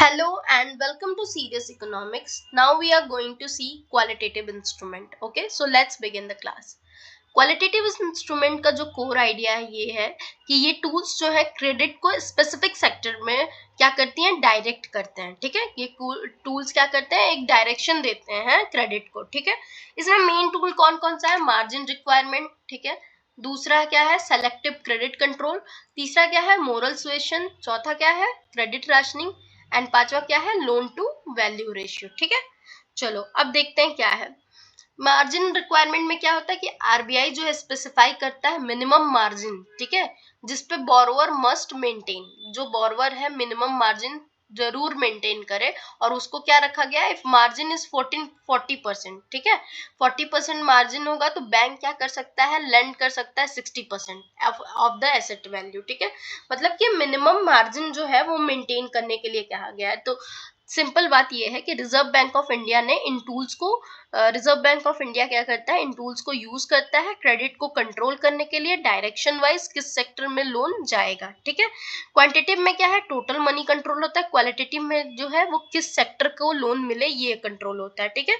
Hello and welcome to Serious Economics. Now we are going to see qualitative instrument. Okay, so let's begin the class. Qualitative instrument का जो core idea है ये है कि ये tools जो है क्रेडिट को स्पेसिफिक सेक्टर में क्या करती हैं, डायरेक्ट करते हैं. ठीक है, ये टूल्स क्या करते हैं, एक डायरेक्शन देते हैं क्रेडिट को. ठीक है, इसमें मेन टूल कौन कौन सा है, मार्जिन रिक्वायरमेंट. ठीक है, दूसरा क्या है, सेलेक्टिव क्रेडिट कंट्रोल. तीसरा क्या है, मोरल सुएशन. चौथा क्या है, क्रेडिट राशनिंग. एंड पांचवा क्या है, लोन टू वैल्यू रेशियो. ठीक है, चलो अब देखते हैं क्या है. मार्जिन रिक्वायरमेंट में क्या होता है कि आरबीआई जो है स्पेसिफाई करता है मिनिमम मार्जिन. ठीक है, जिसपे बोरोवर मस्ट मेंटेन, जो बोरोवर है मिनिमम मार्जिन जरूर मेंटेन करे. और उसको क्या रखा गया है, इफ मार्जिन इज 40%. ठीक है, 40% मार्जिन होगा तो बैंक क्या कर सकता है, लेंड कर सकता है 60% ऑफ द एसेट वैल्यू. ठीक है, मतलब कि मिनिमम मार्जिन जो है वो मेंटेन करने के लिए कहा गया है. तो सिंपल बात यह है कि रिजर्व बैंक ऑफ इंडिया ने इन टूल्स को रिजर्व बैंक ऑफ इंडिया क्या करता है, इन टूल्स को यूज करता है क्रेडिट को कंट्रोल करने के लिए, डायरेक्शन वाइज किस सेक्टर में लोन जाएगा. ठीक है, क्वांटिटेटिव में क्या है, टोटल मनी कंट्रोल होता है. क्वालिटेटिव में जो है वो किस सेक्टर को लोन मिले ये कंट्रोल होता है. ठीक है,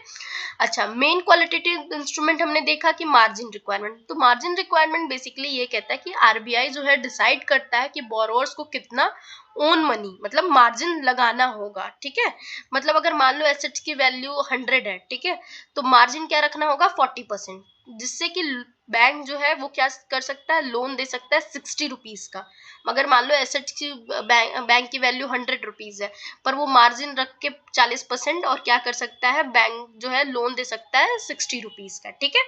अच्छा, मेन क्वालिटेटिव इंस्ट्रूमेंट हमने देखा कि मार्जिन रिक्वायरमेंट. तो मार्जिन रिक्वायरमेंट बेसिकली ये कहता है कि आरबीआई जो है डिसाइड करता है कि बोरोवर्स को कितना ओन मनी मतलब मार्जिन लगाना होगा. ठीक है, मतलब अगर मान लो एसेट्स की वैल्यू 100 है. ठीक है, तो मार्जिन क्या रखना होगा, 40%, जिससे कि बैंक जो है वो क्या कर सकता है, लोन दे सकता है 60 रुपीज का. मगर मान लो एसेट्स की बैंक की वैल्यू 100 रुपीज है, पर वो मार्जिन रख के 40% और क्या कर सकता है, बैंक जो है लोन दे सकता है 60 रुपीज का. ठीक है,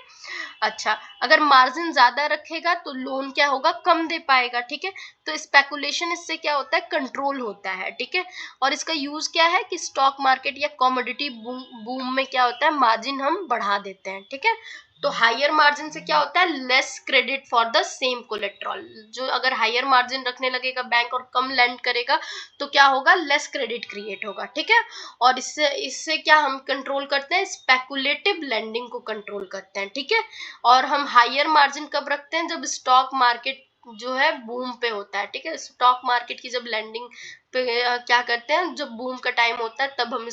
अच्छा, अगर मार्जिन ज्यादा रखेगा तो लोन क्या होगा, कम दे पाएगा. ठीक है, तो स्पेकुलेशन इससे क्या होता है, कंट्रोल होता है. ठीक है, और इसका यूज क्या है कि स्टॉक मार्केट या कमोडिटी बूम में क्या होता है, मार्जिन हम बढ़ा देते हैं. ठीक है, तो हायर मार्जिन से क्या होता है, less credit for the same collateral. जो अगर हायर मार्जिन रखने लगेगा बैंक और कम लेंड करेगा तो क्या होगा, लेस क्रेडिट क्रिएट होगा. ठीक है, और इससे इससे क्या हम कंट्रोल करते हैं, स्पेकुलेटिव लेंडिंग को कंट्रोल करते हैं. ठीक है, और हम हायर मार्जिन कब रखते हैं, जब स्टॉक मार्केट जो है बूम पे होता है. ठीक है, स्टॉक मार्केट की जब लैंडिंग पे क्या करते हैं, जब बूम का टाइम होता है तब हम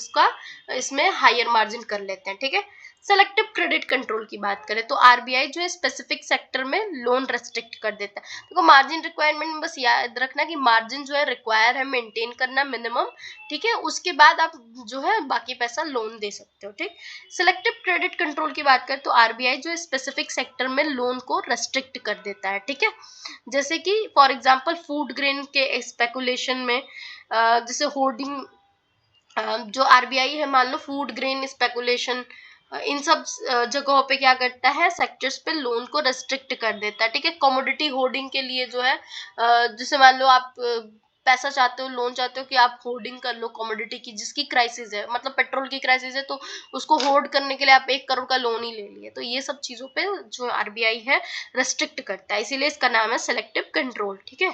इसमें हायर मार्जिन कर लेते हैं. ठीक है, सेलेक्टिव क्रेडिट कंट्रोल की बात करें तो आरबीआई जो है स्पेसिफिक सेक्टर में लोन रेस्ट्रिक्ट कर देता है. देखो मार्जिन रिक्वायरमेंट में बस याद रखना कि मार्जिन जो है रिक्वायर है मेंटेन करना मिनिमम. ठीक है, उसके बाद आप जो है बाकी पैसा लोन दे सकते हो. ठीक, सिलेक्टिव क्रेडिट कंट्रोल की बात करें तो आरबीआई जो है स्पेसिफिक सेक्टर में लोन को रेस्ट्रिक्ट कर देता है. ठीक है, जैसे कि फॉर एग्जांपल फूड ग्रेन के स्पेकुलेशन में जैसे होर्डिंग, जो आरबीआई है मान लो फूड ग्रेन स्पेकुलेशन, इन सब जगहों पे क्या करता है, सेक्टर्स पे लोन को रेस्ट्रिक्ट कर देता है. ठीक है, कमोडिटी होर्डिंग के लिए जो है जैसे मान लो आप पैसा चाहते हो, लोन चाहते हो कि आप होर्डिंग कर लो कमोडिटी की, जिसकी क्राइसिस है, मतलब पेट्रोल की क्राइसिस है, तो उसको होल्ड करने के लिए आप 1 करोड़ का लोन ही ले लिए. तो ये सब चीजों पे जो आरबीआई है रेस्ट्रिक्ट करता है, इसीलिए इसका नाम है सेलेक्टिव कंट्रोल. ठीक है,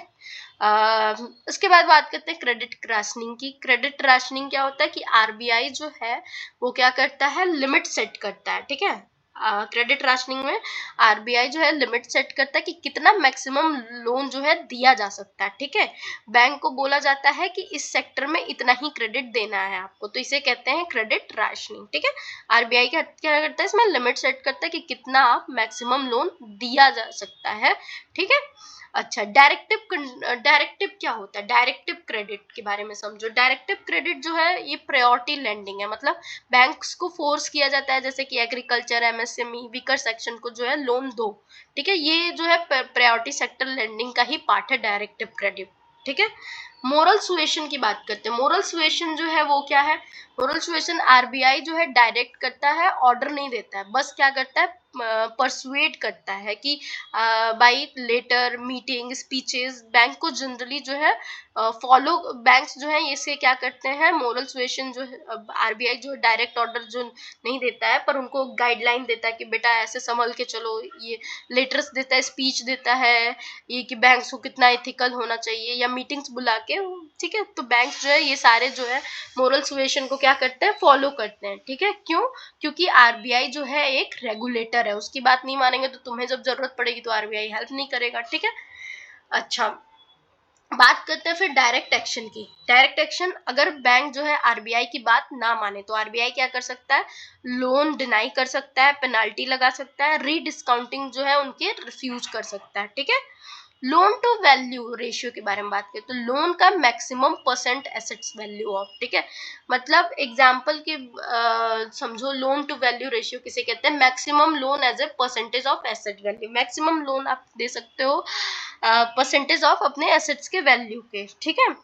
उसके बाद बात करते हैं क्रेडिट राशनिंग की. क्रेडिट राशनिंग क्या होता है कि आरबीआई जो है वो क्या करता है, लिमिट सेट करता है. ठीक है, क्रेडिट राशनिंग में आरबीआई जो है लिमिट सेट करता है कि कितना मैक्सिमम लोन जो है दिया जा सकता है. ठीक है, बैंक को बोला जाता है कि इस सेक्टर में इतना ही क्रेडिट देना है आपको, तो इसे कहते हैं क्रेडिट राशनिंग. ठीक है, आरबीआई क्या करता है, इसमें लिमिट सेट करता है कि कितना आप मैक्सिमम लोन दिया जा सकता है. ठीक है, अच्छा, डायरेक्टिव क्या होता है, डायरेक्टिव क्रेडिट के बारे में समझो. डायरेक्टिव क्रेडिट जो है ये प्रायोरिटी लेंडिंग है, मतलब बैंक्स को फोर्स किया जाता है जैसे कि एग्रीकल्चर, एमएसएमई, वीकर सेक्शन को जो है लोन दो. ठीक है, ये जो है प्रायोरिटी सेक्टर लेंडिंग का ही पार्ट है डायरेक्टिव क्रेडिट. ठीक है, मोरल सुएशन की बात करते हैं. मोरल सुएशन जो है वो क्या है, मोरल सुएशन आरबीआई जो है डायरेक्ट करता है, ऑर्डर नहीं देता है, बस क्या करता है, परसुएट करता है कि by letter, meeting, speeches bank को जनरली जो है फॉलो, बैंक्स जो है इसे क्या करते हैं, मोरल सुएशन जो है आरबीआई जो डायरेक्ट ऑर्डर जो नहीं देता है पर उनको गाइडलाइन देता है कि बेटा ऐसे संभल के चलो, ये लेटर्स देता है, स्पीच देता है, ये कि बैंक्स को कितना एथिकल होना चाहिए, या मीटिंग्स बुला के. ठीक है, तो बैंक्स जो है ये सारे जो है मोरल सुएशन को क्या करते हैं, फॉलो करते हैं. ठीक है, क्यों, क्योंकि आरबीआई जो है एक रेगुलेटर है, उसकी बात नहीं मानेंगे तो तुम्हें जब जरूरत पड़ेगी तो आरबीआई हेल्प नहीं करेगा. ठीक है, अच्छा, बात करते हैं फिर डायरेक्ट एक्शन की। डायरेक्ट एक्शन, अगर बैंक जो है आरबीआई की बात ना माने तो आरबीआई क्या कर सकता है, लोन डिनाई कर सकता है, पेनाल्टी लगा सकता है, रीडिस्काउंटिंग जो है उनके रिफ्यूज कर सकता है, ठीक है। लोन टू वैल्यू रेशियो के बारे में बात करें तो लोन का maximum percent assets value of, ठीक है। मतलब एग्जांपल के समझो, लोन टू वैल्यू रेशियो किसे कहते हैं, maximum loan as a percentage of asset value. Maximum loan आप दे सकते हो परसेंटेज ऑफ अपने एसेट्स के वैल्यू के, ठीक है।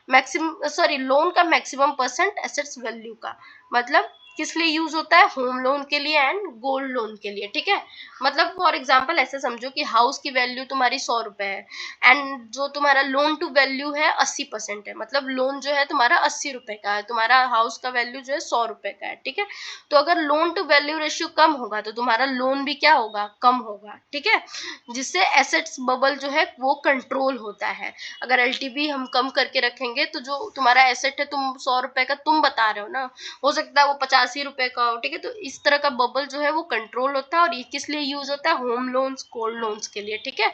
मैक्सिमम सॉरी लोन का मैक्सिमम परसेंट एसेट्स वैल्यू का मतलब किस लिए यूज होता है, होम लोन के लिए एंड गोल्ड लोन के लिए, ठीक है। मतलब फॉर एग्जांपल ऐसे समझो कि हाउस की वैल्यू तुम्हारी 100 रुपए है एंड जो तुम्हारा लोन टू वैल्यू है 80% है, मतलब लोन जो है तुम्हारा 80 रुपए का है, तुम्हारा हाउस का वैल्यू जो है 100 रुपए का है, ठीक है। तो अगर लोन टू वैल्यू रेशियो कम होगा तो तुम्हारा लोन भी क्या होगा, कम होगा, ठीक है। जिससे एसेट्स बबल जो है वो कंट्रोल होता है। अगर एलटीवी हम कम करके रखेंगे तो जो तुम्हारा एसेट है, तुम 100 रुपए का तुम बता रहे हो ना, हो सकता है वो 85 रुपए का हो, ठीक है। तो इस तरह का बबल जो है वो कंट्रोल होता है और ये किस लिए यूज होता है, होम लोन्स गोल्ड लोन्स के लिए, ठीक है।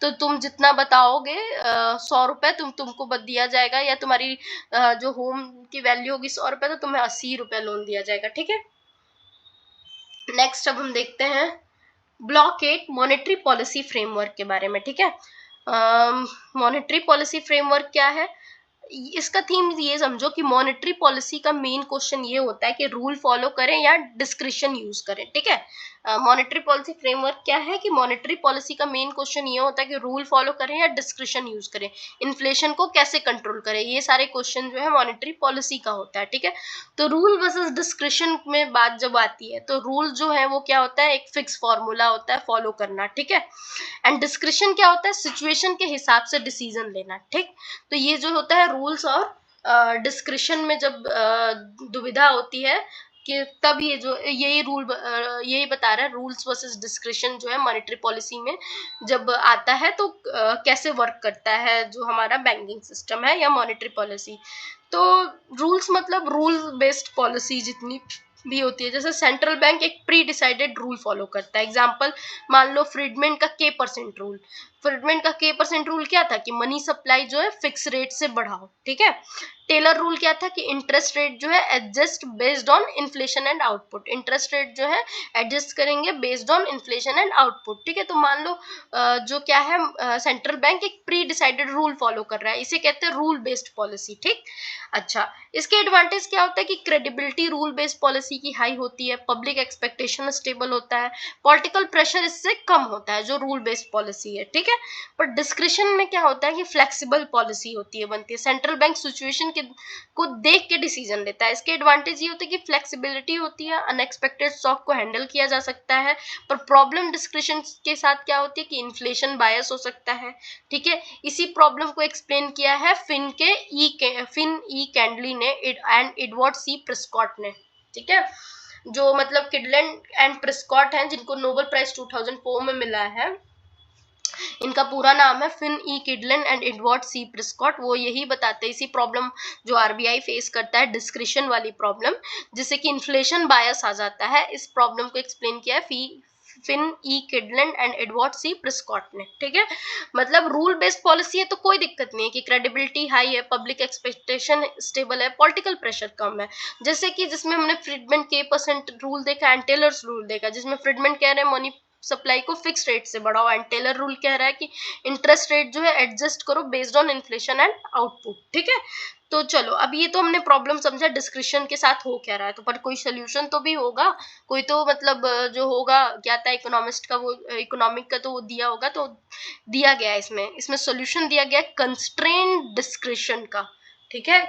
तो तुम जितना बताओगे 100 रुपए तुमको दिया जाएगा, या तुम्हारी जो होम की वैल्यू होगी 100 रुपए तो तुम्हें 80 रुपए लोन दिया जाएगा, ठीक है। नेक्स्ट अब हम देखते हैं ब्लॉक 8 मॉनेटरी पॉलिसी फ्रेमवर्क के बारे में, ठीक है। मॉनेटरी पॉलिसी फ्रेमवर्क क्या है, इसका थीम ये समझो कि मॉनेटरी पॉलिसी का मेन क्वेश्चन ये होता है कि रूल फॉलो करें या डिस्क्रिशन यूज करें, ठीक है। मॉनेटरी पॉलिसी फ्रेमवर्क क्या है कि मॉनेटरी पॉलिसी का मेन क्वेश्चन ये होता है कि रूल फॉलो करें या डिस्क्रिशन यूज करें, इन्फ्लेशन को कैसे कंट्रोल करें, ये सारे क्वेश्चन जो है मॉनेटरी पॉलिसी का होता है, ठीक है। तो रूल वर्सेस डिस्क्रिशन में बात जब आती है तो रूल जो है वो क्या होता है, एक फिक्स फॉर्मूला होता है फॉलो करना, ठीक है। एंड डिस्क्रिशन क्या होता है, सिचुएशन के हिसाब से डिसीजन लेना, ठीक। तो ये जो होता है रूल्स और डिस्क्रिशन में जब दुविधा होती है कि तब ये जो यही रूल यही बता रहा है, रूल्स वर्सेस डिस्क्रिशन जो है मॉनेटरी पॉलिसी में जब आता है तो कैसे वर्क करता है जो हमारा बैंकिंग सिस्टम है या मॉनेटरी पॉलिसी। तो रूल्स मतलब रूल बेस्ड पॉलिसी जितनी भी होती है, जैसे सेंट्रल बैंक एक प्री डिसाइडेड रूल फॉलो करता है। एग्जांपल मान लो फ्रीडमैन का K% रूल। फ्रीडमैन का K% रूल क्या था कि मनी सप्लाई जो है फिक्स रेट से बढ़ाओ, ठीक है। टेलर रूल क्या था कि इंटरेस्ट रेट जो है adjust based on inflation and output, interest rate जो है एडजस्ट करेंगे based on inflation and output, ठीक है। तो मान लो जो क्या है सेंट्रल बैंक एक प्री डिसाइडेड रूल फॉलो कर रहा है, इसे कहते हैं रूल बेस्ड पॉलिसी, ठीक। अच्छा, इसके एडवांटेज क्या होता है कि क्रेडिबिलिटी रूल बेस्ड पॉलिसी की हाई होती है, पब्लिक एक्सपेक्टेशन स्टेबल होता है, पॉलिटिकल प्रेशर इससे कम होता है जो रूल बेस्ड पॉलिसी है, ठीक है। पर डिस्क्रिशन में क्या होता है कि फ्लेक्सिबल पॉलिसी होती है, बनती है, सेंट्रल बैंक सिचुएशन के को देख के डिसीजन लेता है। इसके एडवांटेज ये होते हैं कि फ्लेक्सिबिलिटी होती है, अनएक्सपेक्टेड शॉक को हैंडल किया जा सकता है। पर प्रॉब्लम डिस्क्रिशन के साथ क्या होती है कि इन्फ्लेशन बायस हो सकता है, ठीक है। इसी प्रॉब्लम को एक्सप्लेन किया है फिन ई कैंडली ने एंड एडवर्ड सी प्रिस्कॉट ने, ठीक है। जो मतलब किडलैंड एंड प्रिस्कॉट हैं जिनको नोबेल प्राइज 2004 में मिला है, इनका पूरा नाम है fin E किडलन and Edward C Prescott. वो यही बताते हैं इसी प्रॉब्लम जो आरबीआई फेस करता है, डिस्क्रिशन वाली प्रॉब्लम, जिससे कि इन्फ्लेशन बायस आ जाता है, इस प्रॉब्लम को एक्सप्लेन किया है fin E किडलन and Edward C Prescott ने, ठीक है। मतलब रूल बेस्ड पॉलिसी है तो कोई दिक्कत नहीं है कि क्रेडिबिलिटी हाई है, पब्लिक एक्सपेक्टेशन स्टेबल है, पॉलिटिकल प्रेशर कम है। जैसे कि जिसमें हमने फ्रीडमैन K% रूल देखा एंड टेलर्स रूल देखा, जिसमें फ्रीडमैन कह रहे हैं मनी सप्लाई को फिक्स रेट से बढ़ाओ एंड टेलर रूल कह रहा है कि इंटरेस्ट रेट जो है एडजस्ट करो based on inflation and output, ठीक है। तो चलो, अब ये तो हमने प्रॉब्लम समझा डिस्क्रिशन के साथ हो क्या रहा है, तो पर कोई सोल्यूशन तो भी होगा, कोई तो मतलब जो होगा क्या था इकोनॉमिस्ट का, वो इकोनॉमिक का तो वो दिया होगा, तो दिया गया है इसमें सोल्यूशन दिया गया है कंस्ट्रेंट डिस्क्रिशन का, ठीक है।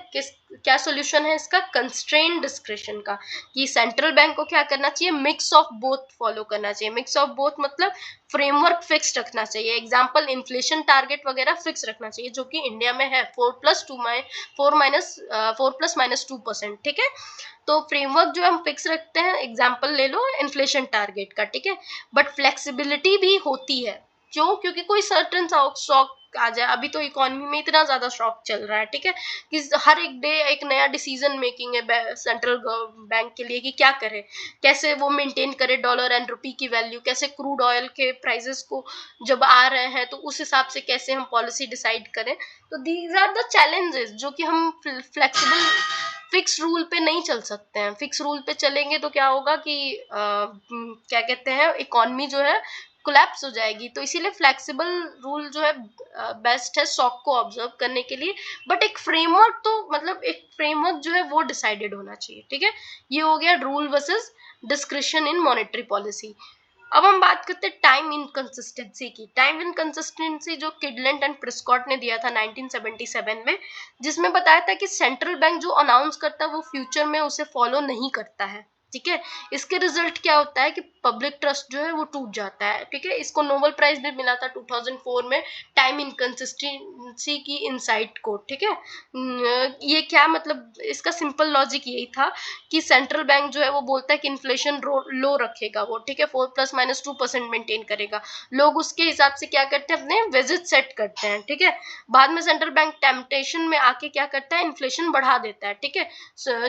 क्या सॉल्यूशन है इसका, कंस्ट्रेंट डिस्क्रिशन का, कि सेंट्रल बैंक को क्या करना चाहिए, मिक्स ऑफ बोथ फॉलो करना चाहिए। मिक्स ऑफ बोथ मतलब फ्रेमवर्क फिक्स रखना चाहिए, एग्जांपल इन्फ्लेशन टारगेट वगैरह फिक्स रखना चाहिए, जो कि इंडिया में है 4+2%, ठीक है। तो फ्रेमवर्क जो हम फिक्स रखते हैं, एग्जांपल ले लो इन्फ्लेशन टारगेट का, ठीक है। बट फ्लेक्सिबिलिटी भी होती है, क्यों, क्योंकि कोई सर्टेन शॉक शॉक आ जाए। अभी तो इकोनॉमी में इतना ज्यादा शॉक चल रहा है, ठीक है, कि हर एक डे एक नया डिसीजन मेकिंग है सेंट्रल बैंक के लिए कि क्या करे, कैसे वो मेंटेन करे डॉलर एंड रुपी की वैल्यू, कैसे क्रूड ऑयल के प्राइसेस को जब आ रहे हैं तो उस हिसाब से कैसे हम पॉलिसी डिसाइड करें। तो दीज आर द चैलेंजेस जो कि हम फ्लेक्सिबल फिक्स रूल पे नहीं चल सकते हैं। फिक्स रूल पे चलेंगे तो क्या होगा कि क्या कहते हैं, इकोनॉमी जो है कोलैप्स हो जाएगी। तो इसीलिए फ्लेक्सिबल रूल जो है बेस्ट है शॉक को ऑब्जर्व करने के लिए। बट एक फ्रेमवर्क तो मतलब एक फ्रेमवर्क जो है वो डिसाइडेड होना चाहिए, ठीक है। ये हो गया रूल वर्सेस डिस्क्रिशन इन मॉनेटरी पॉलिसी। अब हम बात करते हैं टाइम इनकंसिस्टेंसी की। टाइम इनकंसिस्टेंसी जो किडलेंट एंड प्रिस्कॉट ने दिया था 1977 में, जिसमें बताया था कि सेंट्रल बैंक जो अनाउंस करता है वो फ्यूचर में उसे फॉलो नहीं करता है, ठीक है। इसके रिजल्ट क्या होता है कि पब्लिक ट्रस्ट जो है वो टूट जाता है, ठीक है। इसको नोबेल प्राइज भी मिला था 2004 में टाइम इनकंसिस्टेंसी की इनसाइट को, ठीक है। ये क्या मतलब, इसका सिंपल लॉजिक यही था कि सेंट्रल बैंक जो है वो बोलता है कि इन्फ्लेशन लो रखेगा वो, ठीक है, 4 ± 2% मेंटेन करेगा। लोग उसके हिसाब से क्या करते हैं, अपने वेजेस सेट करते हैं, ठीक है। बाद में सेंट्रल बैंक टेम्पटेशन में आके क्या करता है, इन्फ्लेशन बढ़ा देता है, ठीक है,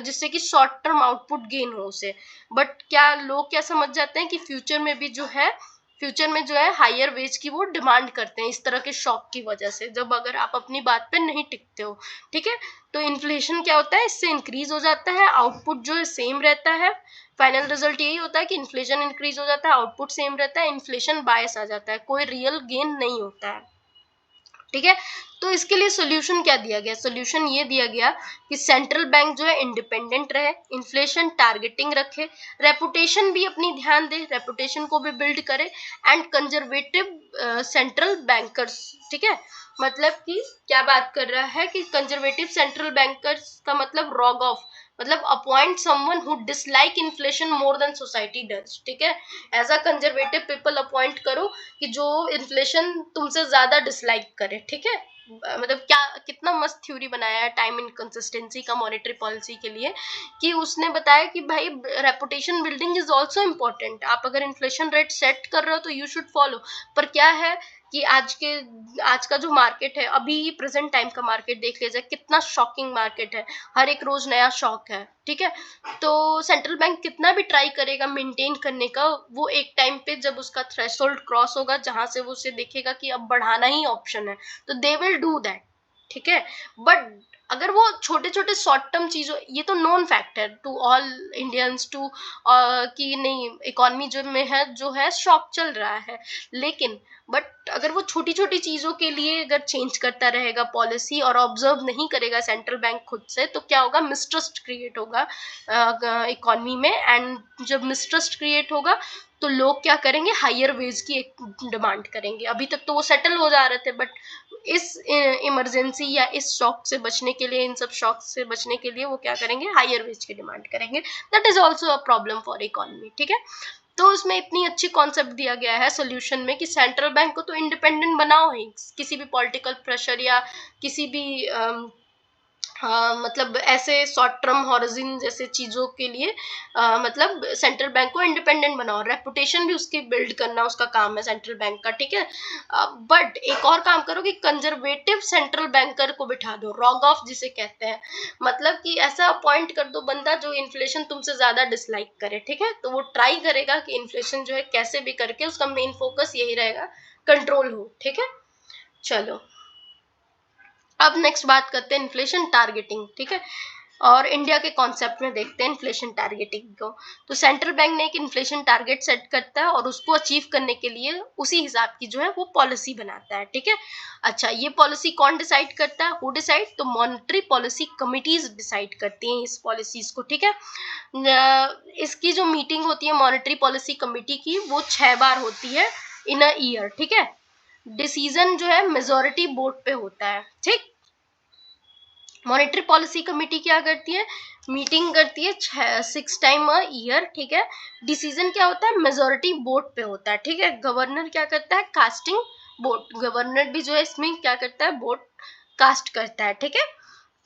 जिससे कि शॉर्ट टर्म आउटपुट गेन हो उसे। बट क्या लोग क्या समझ जाते हैं कि फ्यूचर में जो है हायर वेज की वो डिमांड करते हैं इस तरह के शॉक की वजह से, जब अगर आप अपनी बात पे नहीं टिकते हो, ठीक है। तो इन्फ्लेशन क्या होता है, इससे इंक्रीज हो जाता है, आउटपुट जो है सेम रहता है। फाइनल रिजल्ट यही होता है कि इन्फ्लेशन इंक्रीज हो जाता है, आउटपुट सेम रहता है, इन्फ्लेशन बायस आ जाता है, कोई रियल गेन नहीं होता है, ठीक है। तो इसके लिए सोल्यूशन क्या दिया गया, सोल्यूशन ये दिया गया कि सेंट्रल बैंक जो है इंडिपेंडेंट रहे, इन्फ्लेशन टारगेटिंग रखे, रेपुटेशन भी अपनी ध्यान दे, रेपुटेशन को भी बिल्ड करे, एंड कंजर्वेटिव सेंट्रल बैंकर्स, ठीक है। मतलब कि क्या बात कर रहा है कि कंजर्वेटिव सेंट्रल बैंकर्स का मतलब रॉग ऑफ, मतलब appoint someone who dislike inflation more than society does, ठीक है। As a conservative people appoint करो कि जो इन्फ्लेशन तुमसे ज्यादा डिसलाइक करे, ठीक है। मतलब क्या कितना मस्त थ्योरी बनाया है टाइम इनकंसिस्टेंसी का मॉनेटरी पॉलिसी के लिए, कि उसने बताया कि भाई reputation building is also important. आप अगर इन्फ्लेशन रेट सेट कर रहे हो तो यू शुड फॉलो। पर क्या है कि आज का जो मार्केट है, अभी प्रेजेंट टाइम का मार्केट देख लिया जाए, कितना शॉकिंग मार्केट है, हर एक रोज नया शॉक है, ठीक है। तो सेंट्रल बैंक कितना भी ट्राई करेगा मेंटेन करने का, वो एक टाइम पे जब उसका थ्रेशोल्ड क्रॉस होगा जहां से वो उसे देखेगा कि अब बढ़ाना ही ऑप्शन है, तो दे विल डू दैट, ठीक है। बट अगर वो छोटे छोटे शॉर्ट टर्म चीजों, ये तो नोन फैक्ट है टू ऑल इंडियंस टू कि नहीं इकोनॉमी जो है शॉक चल रहा है, लेकिन बट अगर वो छोटी छोटी चीजों के लिए अगर चेंज करता रहेगा पॉलिसी और ऑब्जर्व नहीं करेगा सेंट्रल बैंक खुद से, तो क्या होगा, मिसट्रस्ट क्रिएट होगा इकोनॉमी में। एंड जब मिसट्रस्ट क्रिएट होगा तो लोग क्या करेंगे, हायर वेज की एक डिमांड करेंगे। अभी तक तो वो सेटल हो जा रहे थे, बट इस इमरजेंसी या इस शॉक से बचने के लिए, इन सब शॉक से बचने के लिए वो क्या करेंगे, हायर वेज की डिमांड करेंगे। That is also a problem for economy, ठीक है। तो उसमें इतनी अच्छी कॉन्सेप्ट दिया गया है सोल्यूशन में कि सेंट्रल बैंक को तो इंडिपेंडेंट बनाओ ही, किसी भी पॉलिटिकल प्रेशर या किसी भी मतलब ऐसे शॉर्ट टर्म हॉरिजन जैसे चीजों के लिए मतलब सेंट्रल बैंक को इंडिपेंडेंट बनाओ, रेपुटेशन भी उसकी बिल्ड करना उसका काम है सेंट्रल बैंक का, ठीक है। बट एक और काम करो कि कंजर्वेटिव सेंट्रल बैंकर को बिठा दो, रॉग ऑफ जिसे कहते हैं, मतलब कि ऐसा अपॉइंट कर दो बंदा जो इन्फ्लेशन तुमसे ज्यादा डिसलाइक करे, ठीक है। तो वो ट्राई करेगा कि इन्फ्लेशन जो है कैसे भी करके उसका मेन फोकस यही रहेगा, कंट्रोल हो, ठीक है। चलो अब नेक्स्ट बात करते हैं इन्फ्लेशन टारगेटिंग, ठीक है। और इंडिया के कॉन्सेप्ट में देखते हैं इन्फ्लेशन टारगेटिंग को। तो सेंट्रल बैंक ने एक इन्फ्लेशन टारगेट सेट करता है और उसको अचीव करने के लिए उसी हिसाब की जो है वो पॉलिसी बनाता है, ठीक है। अच्छा, ये पॉलिसी कौन डिसाइड करता है, हु डिसाइड, तो मॉनेटरी पॉलिसी कमिटीज डिसाइड करती हैं इस पॉलिसीज को, ठीक है। इसकी जो मीटिंग होती है मॉनेटरी पॉलिसी कमिटी की, वो 6 बार होती है इन अ ईयर, ठीक है। डिसीजन जो है मेजोरिटी वोट पे होता है, ठीक। मॉनेटरी पॉलिसी कमेटी क्या करती है, मीटिंग करती है 6 टाइम अ ईयर, ठीक है। डिसीजन क्या होता है, मेजोरिटी वोट पे होता है, ठीक है। गवर्नर क्या करता है, कास्टिंग वोट, गवर्नर भी जो है इसमें क्या करता है, वोट कास्ट करता है, ठीक है।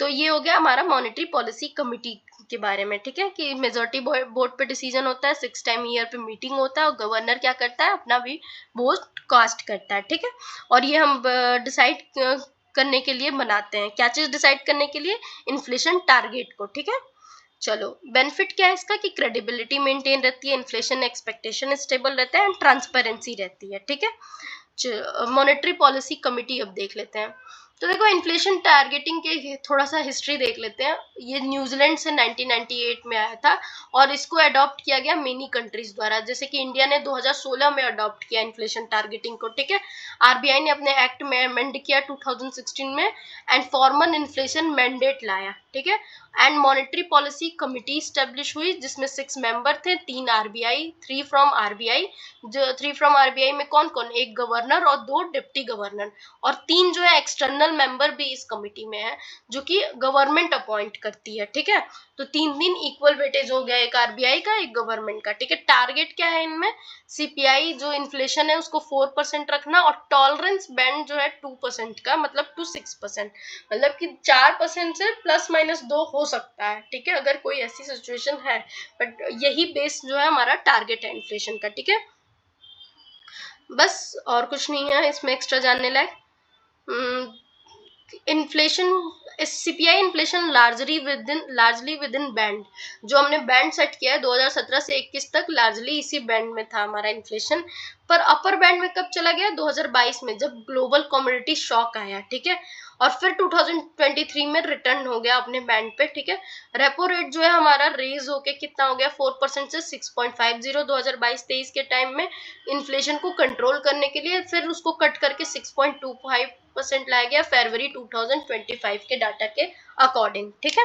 तो ये हो गया हमारा मॉनेटरी पॉलिसी कमेटी के बारे में, ठीक है, कि मेजोरिटी वोट पे डिसीजन होता है, 6 टाइम ईयर पे मीटिंग होता है और गवर्नर क्या करता है, अपना भी वोट कास्ट करता है, ठीक है। और ये हम डिसाइड करने के लिए बनाते हैं, क्या चीज डिसाइड करने के लिए, इन्फ्लेशन टारगेट को, ठीक है। चलो बेनिफिट क्या है इसका, कि क्रेडिबिलिटी मेंटेन रहती है, इन्फ्लेशन एक्सपेक्टेशन स्टेबल रहता है एंड ट्रांसपेरेंसी रहती है, ठीक है। मॉनेटरी पॉलिसी कमिटी अब देख लेते हैं। तो देखो इन्फ्लेशन टारगेटिंग के थोड़ा सा हिस्ट्री देख लेते हैं। ये न्यूजीलैंड से 1998 में आया था और इसको अडॉप्ट किया गया मेनी कंट्रीज द्वारा, जैसे कि इंडिया ने 2016 में अडॉप्ट किया इन्फ्लेशन टारगेटिंग को, ठीक है। आरबीआई ने अपने एक्ट में अमेंड किया 2016 में एंड फॉर्मल इन्फ्लेशन मैंडेट लाया, ठीक है। And monetary policy committee establish हुई जिसमें 6 मेंबर थे, 3 आरबीआई, 3 फ्रॉम आरबीआई। जो 3 फ्रॉम आरबीआई में कौन कौन, एक गवर्नर और 2 डिप्टी गवर्नर, और 3 जो है एक्सटर्नल मेंबर भी इस कमिटी में है जो कि गवर्नमेंट अपॉइंट करती है, ठीक है। तो 3 इक्वल वेटेज हो गया, एक आरबीआई का, एक गवर्नमेंट का, ठीक है। टारगेट क्या है इनमें, सीपीआई जो इन्फ्लेशन है उसको 4% रखना और टॉलरेंस बैंड जो है 2% का, मतलब टू 6%, मतलब कि 4% से +- 2 हो सकता है, ठीक है, अगर कोई ऐसी सिचुएशन है, बट यही बेस जो है हमारा टारगेट है इन्फ्लेशन का, ठीक है। बस और कुछ नहीं है इसमें एक्स्ट्रा जानने लायक। Inflation, CPI inflation largely within band, जो हमने बैंड सेट किया है 2017 से 21 तक, लार्जली इसी बैंड में था हमारा इन्फ्लेशन। पर अपर बैंड में कब चला गया, 2022 में, जब ग्लोबल कमोडिटी शॉक आया, ठीक है। और फिर 2023 में रिटर्न हो गया अपने बैंड पे, ठीक है। रेपो रेट जो है हमारा रेज होके कितना हो गया, 4% से 6.50 2022-23 के टाइम में, इन्फ्लेशन को कंट्रोल करने के लिए। फिर उसको कट करके 6.25% लाया गया फरवरी 2025 के डाटा के अकॉर्डिंग, ठीक है।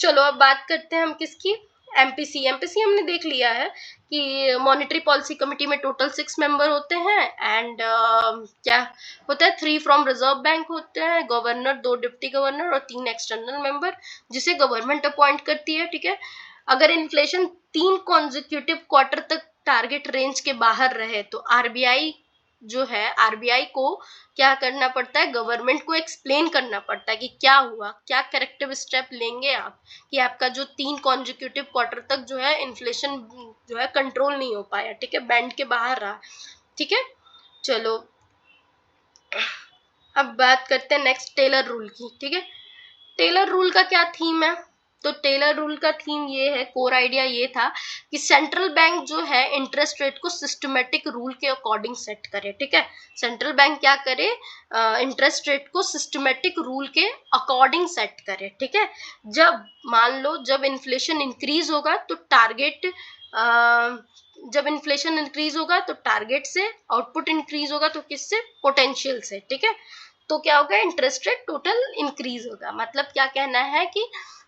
चलो अब बात करते हैं हम किसकी, एमपीसी। एमपीसी हमने देख लिया है कि मॉनेटरी पॉलिसी कमिटी में टोटल 6 मेंबर होते हैं एंड क्या होता है, 3 फ्रॉम रिजर्व बैंक होते हैं, गवर्नर, 2 डिप्टी गवर्नर और 3 एक्सटर्नल मेंबर जिसे गवर्नमेंट अपॉइंट करती है, ठीक है। अगर इन्फ्लेशन 3 कॉन्जिक्यूटिव क्वार्टर तक टारगेट रेंज के बाहर रहे तो आरबीआई जो है, आरबीआई को क्या करना पड़ता है, गवर्नमेंट को एक्सप्लेन करना पड़ता है कि क्या हुआ, क्या करेक्टिव स्टेप लेंगे आप, कि आपका जो 3 कॉन्जिक्यूटिव क्वार्टर तक जो है इन्फ्लेशन जो है कंट्रोल नहीं हो पाया, ठीक है, बैंड के बाहर रहा, ठीक है। चलो अब बात करते हैं नेक्स्ट टेलर रूल की, ठीक है। टेलर रूल का क्या थीम है, तो टेलर रूल का थीम ये है, कोर आइडिया ये था कि सेंट्रल बैंक जो है इंटरेस्ट रेट को सिस्टमेटिक रूल के अकॉर्डिंग सेट करे, ठीक है। सेंट्रल बैंक क्या करे, इंटरेस्ट रेट को सिस्टमेटिक रूल के अकॉर्डिंग सेट करे, ठीक है। जब मान लो जब इन्फ्लेशन इंक्रीज होगा तो टारगेट, जब इन्फ्लेशन इंक्रीज होगा तो टारगेट से, आउटपुट इंक्रीज होगा तो किससे, पोटेंशियल से, ठीक है। तो क्या होगा, इंटरेस्ट रेट टोटल इंक्रीज होगा। मतलब क्या कहना है कि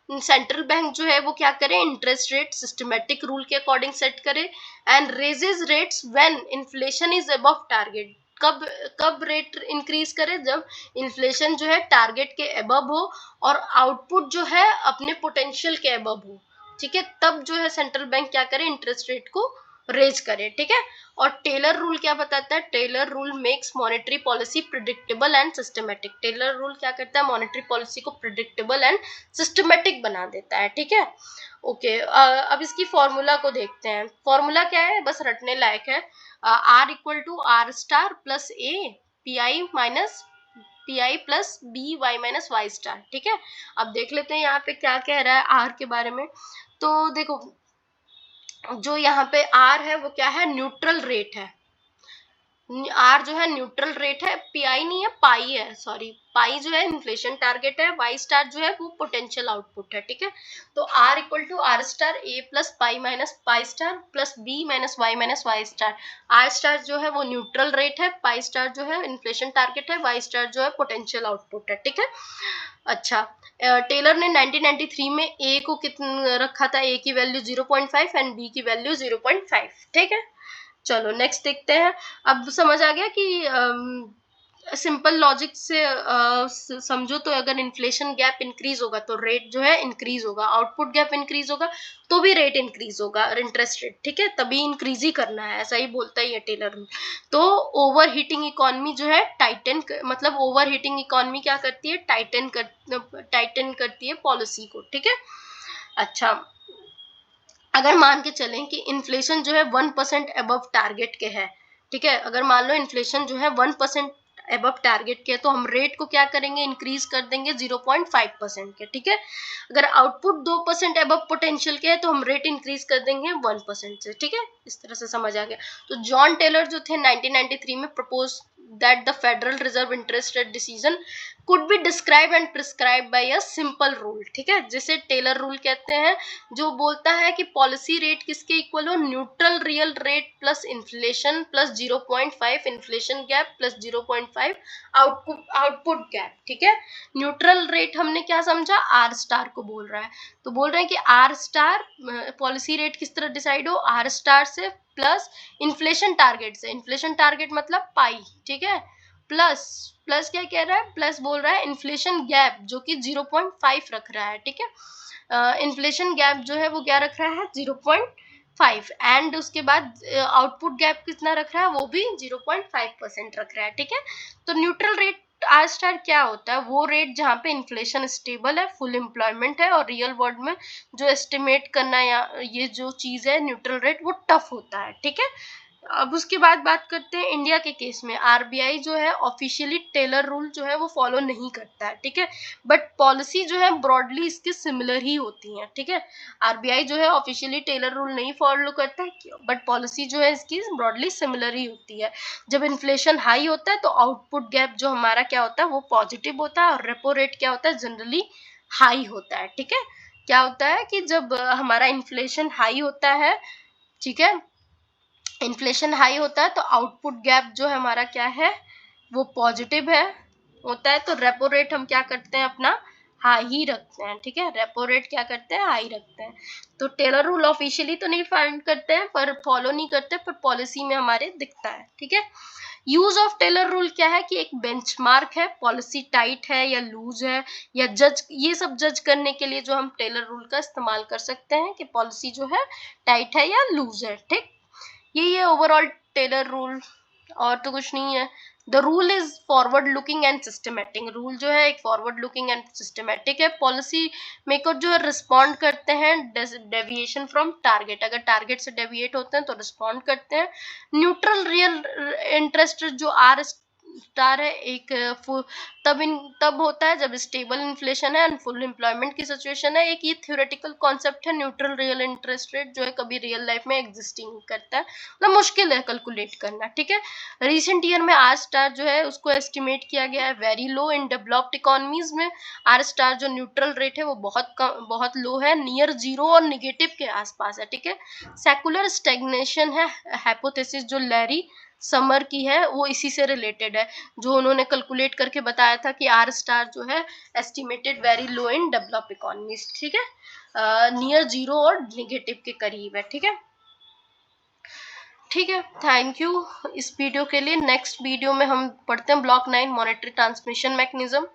सेंट्रल बैंक जो है वो क्या करे, इंटरेस्ट रेट सिस्टमेटिक रूल के अकॉर्डिंग सेट करे and raises rates when inflation is above target. कब कब रेट इंक्रीज करे, जब इन्फ्लेशन जो है टारगेट के अबव हो और आउटपुट जो है अपने पोटेंशियल के अबव हो, ठीक है, तब जो है सेंट्रल बैंक क्या करे, इंटरेस्ट रेट को रेज करे, ठीक है। और टेलर रूल क्या बताता है, Taylor rule makes monetary policy predictable and systematic. Taylor rule क्या करता है, मॉनेटरी पॉलिसी को प्रिडिक्टेबल एंड सिस्टमेटिक बना देता है, ठीक है। ओके, अब इसकी फॉर्मूला को देखते हैं। फॉर्मूला क्या है, बस रटने लायक है, R equal to R star plus A pi minus pi plus B Y minus Y star, ठीक है। अब देख लेते हैं यहाँ पे क्या कह रहा है आर के बारे में। तो देखो जो यहाँ पे आर है वो क्या है, न्यूट्रल रेट है, आर जो है न्यूट्रल रेट है, पीआई नहीं है, पाई है, सॉरी, पाई जो है इन्फ्लेशन टारगेट है, वाई स्टार जो है वो पोटेंशियल आउटपुट है, ठीक है। तो R equal to R star A plus pi minus pi star plus B minus Y star. R star जो है वो न्यूट्रल रेट है, पाई स्टार जो है इन्फ्लेशन टारगेट है, वाई स्टार जो है पोटेंशियल आउटपुट है, ठीक है। अच्छा, टेलर ने 1993 में ए को कितना रखा था, ए की वैल्यू 0.5 एंड बी की वैल्यू 0.5, ठीक है। चलो नेक्स्ट देखते हैं। अब समझ आ गया कि सिंपल लॉजिक से समझो तो अगर इन्फ्लेशन गैप इंक्रीज होगा तो रेट जो है इंक्रीज होगा, आउटपुट गैप इंक्रीज होगा तो भी रेट इंक्रीज होगा, इंटरेस्ट रेट, ठीक है, तभी इंक्रीज ही करना है, ऐसा ही बोलता ही है टेलर रूल। तो ओवर हीटिंग इकोनॉमी जो है टाइटन, मतलब ओवर हीटिंग इकोनॉमी क्या करती है, टाइटन करती है पॉलिसी को, ठीक है। अच्छा, अगर मान के चलें कि इन्फ्लेशन जो है 1% अबव टारगेट के है, ठीक है, अगर मान लो इन्फ्लेशन जो है 1% अबव टारगेट के है, तो हम रेट को क्या करेंगे, इंक्रीज कर देंगे 0.5% के, ठीक है। अगर आउटपुट 2% अबव पोटेंशियल के है तो हम रेट इंक्रीज कर देंगे 1% से, ठीक है। इस तरह से समझ आ गया। तो जॉन टेलर जो थे 1993 में propose that the Federal Reserve interest rate decision could be described and prescribed by a simple rule, ठीक है, जिसे टेलर रूल कहते हैं, जो बोलता है कि पॉलिसी रेट किसके इक्वल हो, neutral real rate plus inflation plus 0.5 inflation gap plus 0.5 output gap, ठीक है। न्यूट्रल रेट हमने क्या समझा, आर स्टार को बोल रहा है, तो बोल रहे हैं कि आर स्टार पॉलिसी रेट किस तरह डिसाइड हो, आर स्टार से प्लस इन्फ्लेशन टारगेट से, इन्फ्लेशन टारगेट मतलब पाई, ठीक है, प्लस प्लस क्या कह रहा है, प्लस बोल रहा है इन्फ्लेशन गैप जो कि 0.5 रख रहा है, ठीक है। इन्फ्लेशन गैप जो है वो क्या रख रहा है, 0.5, एंड उसके बाद आउटपुट गैप कितना रख रहा है, वो भी 0.5% रख रहा है, ठीक है। तो न्यूट्रल रेट आर स्टार क्या होता है, वो रेट जहाँ पे इन्फ्लेशन स्टेबल है, फुल एम्प्लॉयमेंट है, और रियल वर्ल्ड में जो एस्टिमेट करना या ये जो चीज है न्यूट्रल रेट वो टफ होता है, ठीक है। अब उसके बाद बात करते हैं इंडिया के केस में, आरबीआई जो है ऑफिशियली टेलर रूल जो है वो फॉलो नहीं करता है, ठीक है, बट पॉलिसी जो है ब्रॉडली इसके सिमिलर ही होती है, ठीक है। आरबीआई जो है ऑफिशियली टेलर रूल नहीं फॉलो करता है, बट पॉलिसी जो है इसकी ब्रॉडली सिमिलर ही होती है। जब इन्फ्लेशन हाई होता है तो आउटपुट गैप जो हमारा क्या होता है वो पॉजिटिव होता है, और रेपो रेट क्या होता है, जनरली हाई होता है, ठीक है। क्या होता है कि जब हमारा इन्फ्लेशन हाई होता है, ठीक है, इन्फ्लेशन हाई होता है तो आउटपुट गैप जो है हमारा क्या है, वो पॉजिटिव है होता है, तो रेपो रेट हम क्या करते हैं, अपना हाई ही रखते हैं, ठीक है, रेपो रेट क्या करते हैं, हाई रखते हैं। तो टेलर रूल ऑफिशियली तो नहीं फाइंड करते हैं, पर फॉलो नहीं करते, पर पॉलिसी में हमारे दिखता है, ठीक है। यूज ऑफ टेलर रूल क्या है कि एक बेंचमार्क है, पॉलिसी टाइट है या लूज है, या जज, ये सब जज करने के लिए जो हम टेलर रूल का इस्तेमाल कर सकते हैं कि पॉलिसी जो है टाइट है या लूज है, ठीक। यही है ओवरऑल टेलर रूल, और तो कुछ नहीं है। The rule is forward looking and systematic, rule जो है एक फॉरवर्ड लुकिंग एंड सिस्टमेटिक है। पॉलिसी मेकर जो है रिस्पॉन्ड करते हैं डेविएशन फ्रॉम टारगेट, अगर टारगेट से डेविएट होते हैं तो रिस्पॉन्ड करते हैं। न्यूट्रल रियल इंटरेस्ट जो आर स्टार है, एक तब होता है जब स्टेबल इन्फ्लेशन है एंड फुल एम्प्लॉयमेंट की सिचुएशन है। एक ये थ्योरेटिकल कॉन्सेप्ट है, न्यूट्रल रियल इंटरेस्ट रेट जो है कभी रियल लाइफ में एग्जिस्टिंग करता है, मतलब मुश्किल है कैलकुलेट करना, ठीक है। रिसेंट ईयर में आर स्टार जो है उसको एस्टिमेट किया गया है very low in developed economies में। आर स्टार जो न्यूट्रल रेट है वो बहुत लो है, नियर जीरो और निगेटिव के आसपास है, ठीक है। सेकुलर स्टेग्नेशन है हाइपोथेसिस जो लैरी समर की है, वो इसी से रिलेटेड है, जो उन्होंने कैलकुलेट करके बताया था कि आर स्टार जो है एस्टिमेटेड वेरी लो इन डेवलप इकोनॉमीज, ठीक है, नियर जीरो और निगेटिव के करीब है, ठीक है। ठीक है, थैंक यू इस वीडियो के लिए। नेक्स्ट वीडियो में हम पढ़ते हैं ब्लॉक 9 मॉनेटरी ट्रांसमिशन मैकेनिज्म।